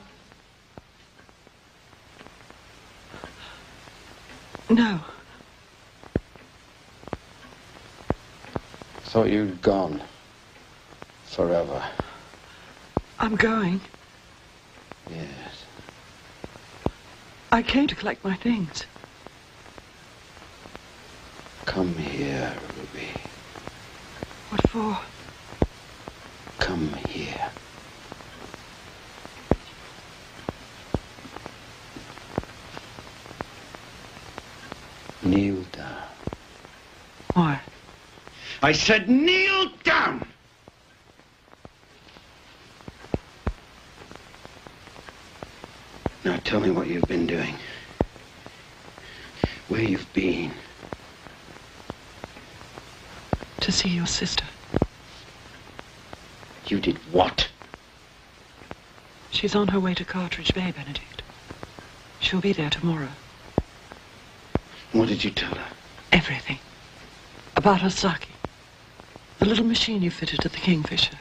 No. Thought you'd gone. Forever. I'm going. Yes. I came to collect my things. Come here, Ruby. What for? Come here. Kneel down. Why? I said kneel down! Now tell me what you've been doing. Where you've been. To see your sister. You did what? She's on her way to Cartridge Bay, Benedict. She'll be there tomorrow. What did you tell her? Everything. About Osaki. The little machine you fitted to the Kingfisher.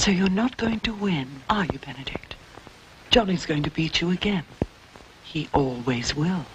So you're not going to win, are you, Benedict? Johnny's going to beat you again. He always will.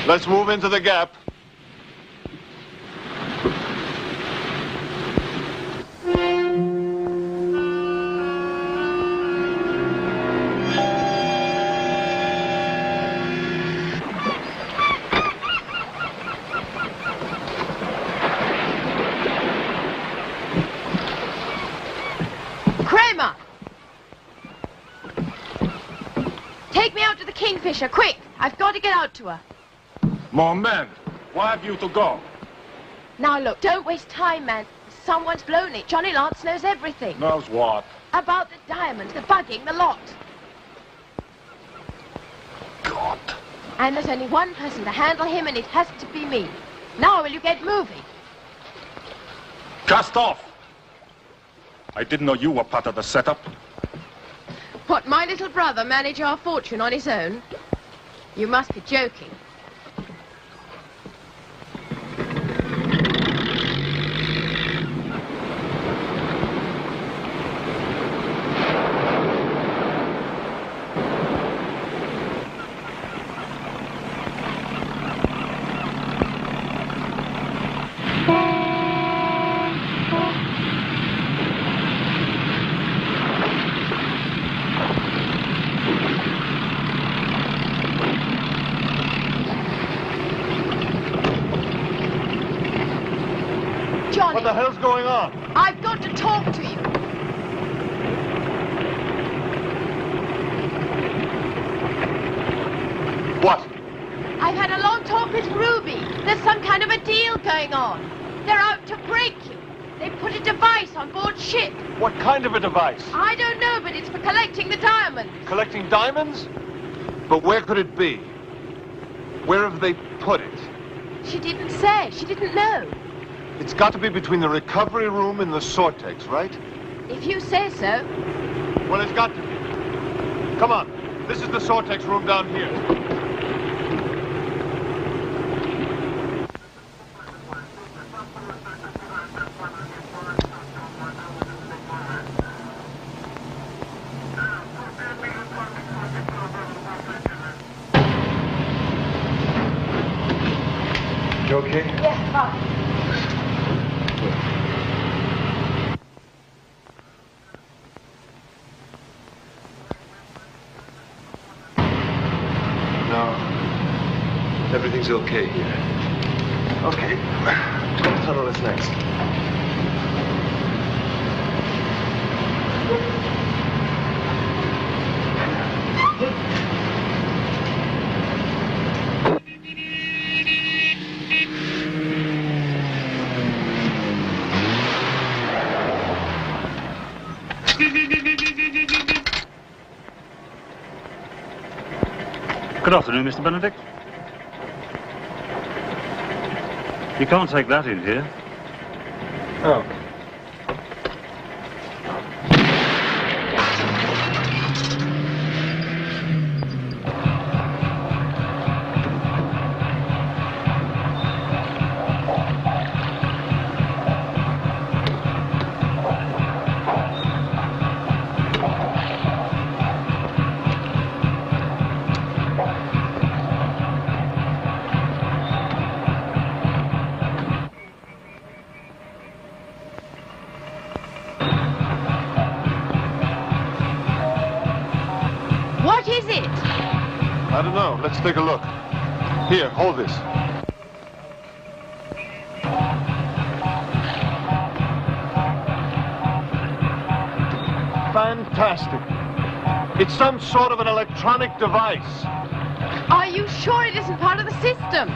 Let's move into the gap. Kramer! Take me out to the Kingfisher, quick! I've got to get out to her. More men. Why have you to go? Now look, don't waste time, man. Someone's blown it. Johnny Lance knows everything. Knows what? About the diamonds, the bugging, the lot. God. And there's only one person to handle him, and it has to be me. Now will you get moving? Cast off! I didn't know you were part of the setup. What, my little brother manage our fortune on his own? You must be joking. What the hell's going on? I've got to talk to you. What? I've had a long talk with Ruby. There's some kind of a deal going on. They're out to break you. They put a device on board ship. What kind of a device? I don't know, but it's for collecting the diamonds. Collecting diamonds? But where could it be? Where have they put it? She didn't say. She didn't know. It's got to be between the recovery room and the Sortex, right? If you say so. Well, it's got to be. Come on. This is the Sortex room down here. You okay? Yes, fine. Everything's okay here. Okay. What tunnel is next? Good afternoon, Mr. Benedict. You can't take that in here. Oh. I don't know. Let's take a look. Here, hold this. Fantastic. It's some sort of an electronic device. Are you sure it isn't part of the system?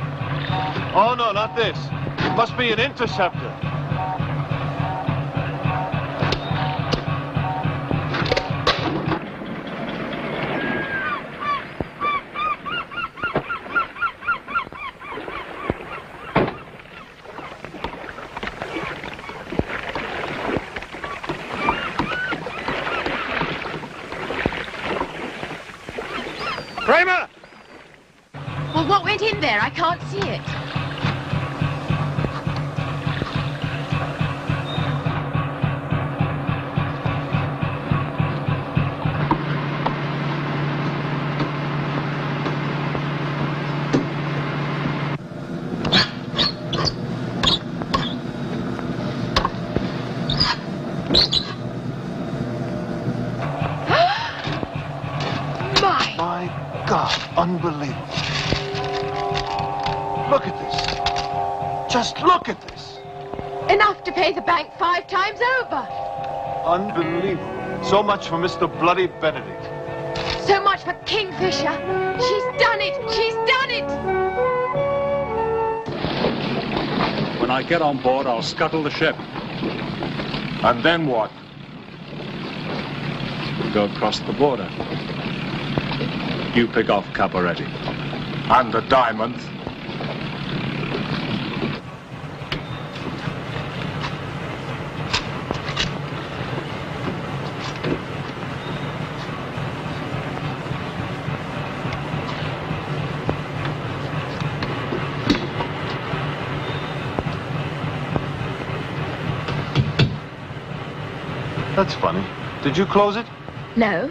Oh, no, not this. It must be an interceptor. Well, what went in there? I can't see it. My God, unbelievable. Look at this. Just look at this. Enough to pay the bank 5 times over. Unbelievable. So much for Mr. Bloody Benedict. So much for Kingfisher. She's done it. She's done it. When I get on board, I'll scuttle the ship. And then what? We'll go across the border. You pick off Caporetti. And the diamond. That's funny. Did you close it? No.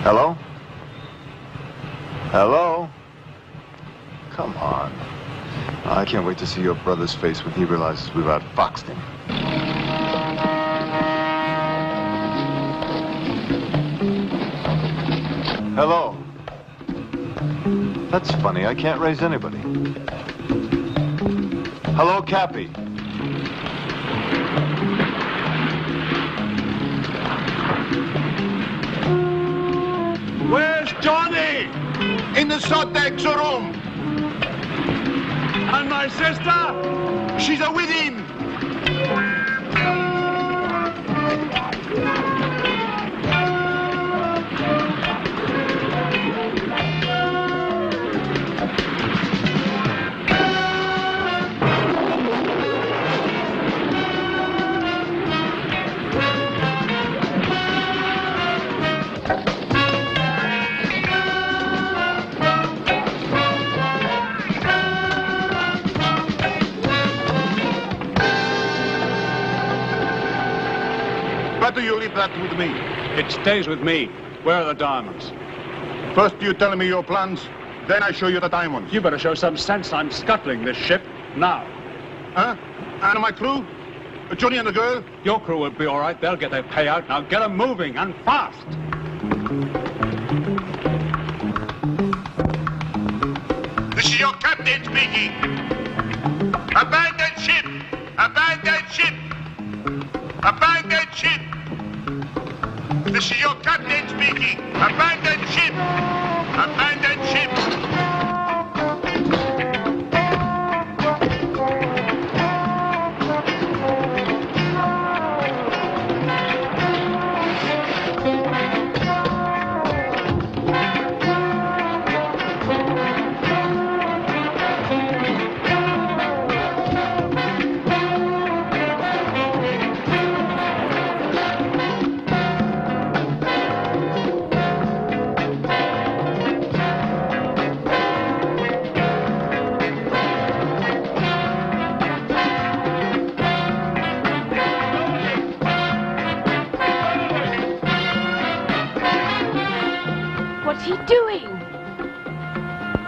Hello? Hello? Come on. I can't wait to see your brother's face when he realizes we've outfoxed him. Hello? That's funny. I can't raise anybody. Hello, Cappy. Where's Johnny? In the Sotex room. And my sister? She's with him. Better you leave that with me. It stays with me. Where are the diamonds? First you tell me your plans, then I show you the diamonds. You better show some sense. I'm scuttling this ship now. Huh? And my crew? Johnny and the girl? Your crew will be all right. They'll get their payout. Now get them moving, and fast. This is your captain speaking. Abandon ship! Abandon ship! Abandon ship! This is your captain speaking. Abandon ship! Abandon ship! What's he doing?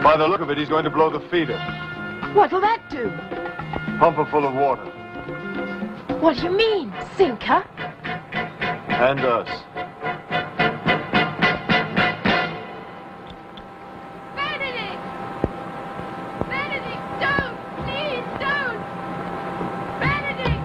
By the look of it, he's going to blow the feeder. What'll that do? Pump her full of water. What do you mean? Sink her? And us. Benedict! Benedict, don't! Please, don't! Benedict!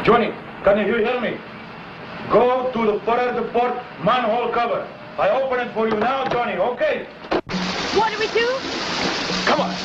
Johnny, can you hear me? Go to the forward port manhole cover. I open it for you now, Johnny, okay? What do we do? Come on.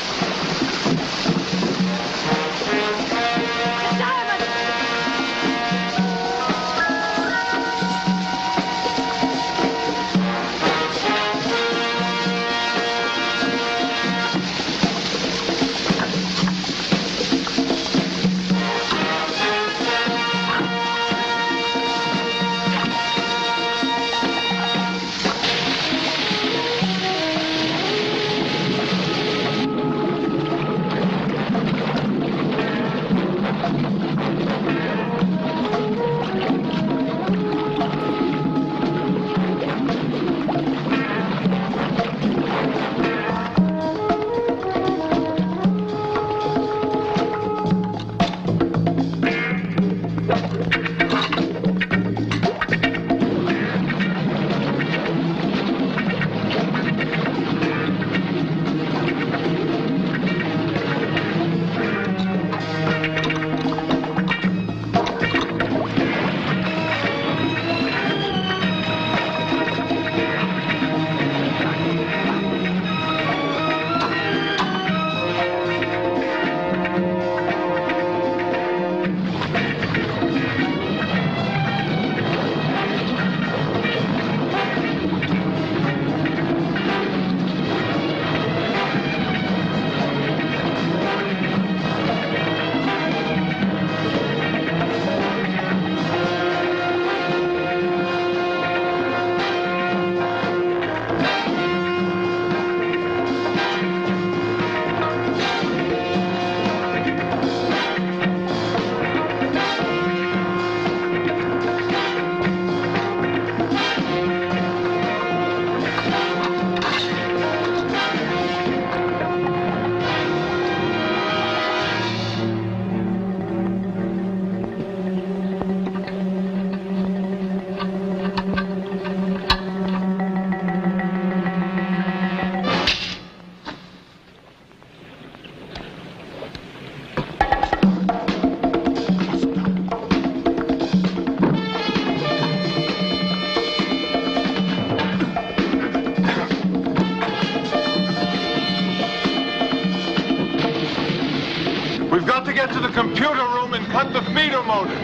We've got to get to the computer room and cut the feeder motor.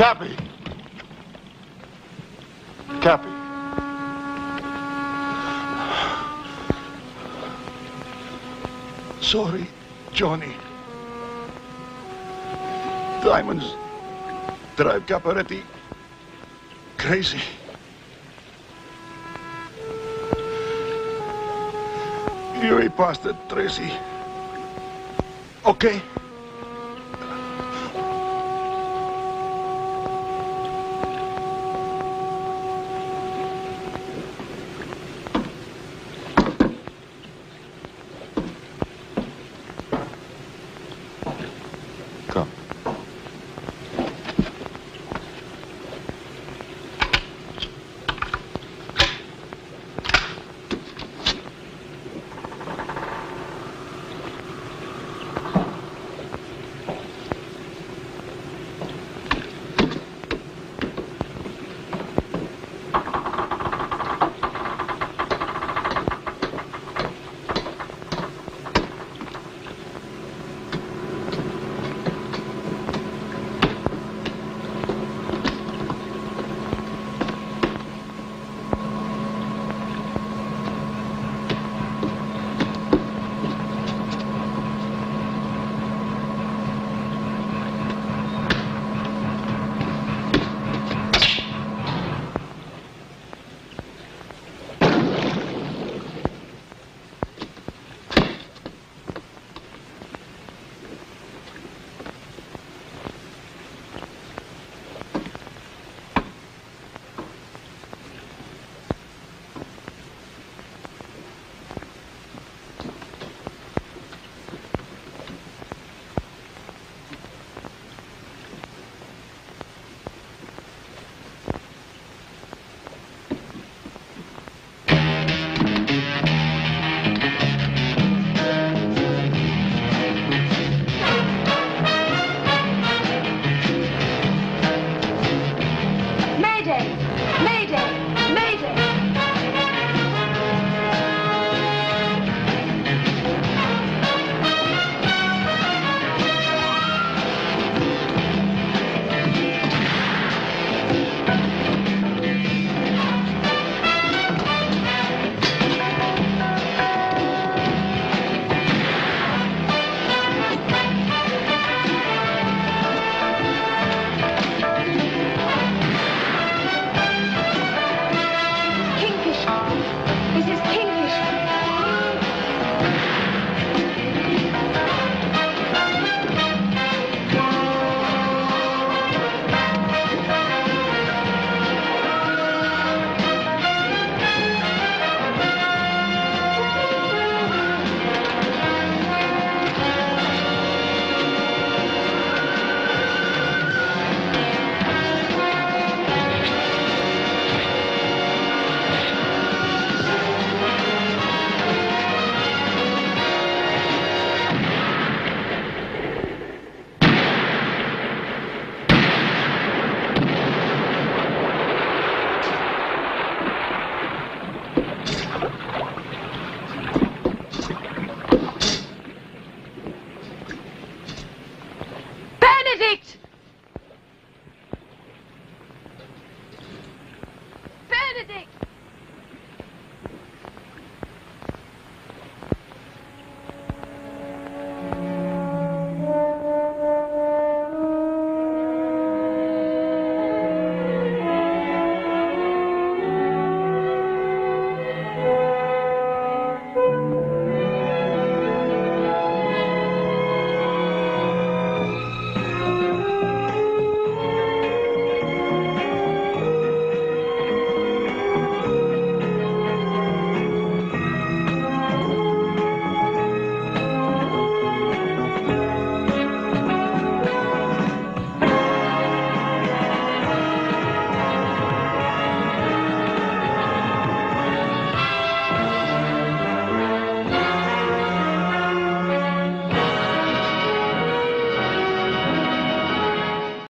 Cappy! Cappy. Sorry, Johnny. Diamonds drive Caparetti crazy. You a bastard, Tracey. Okay?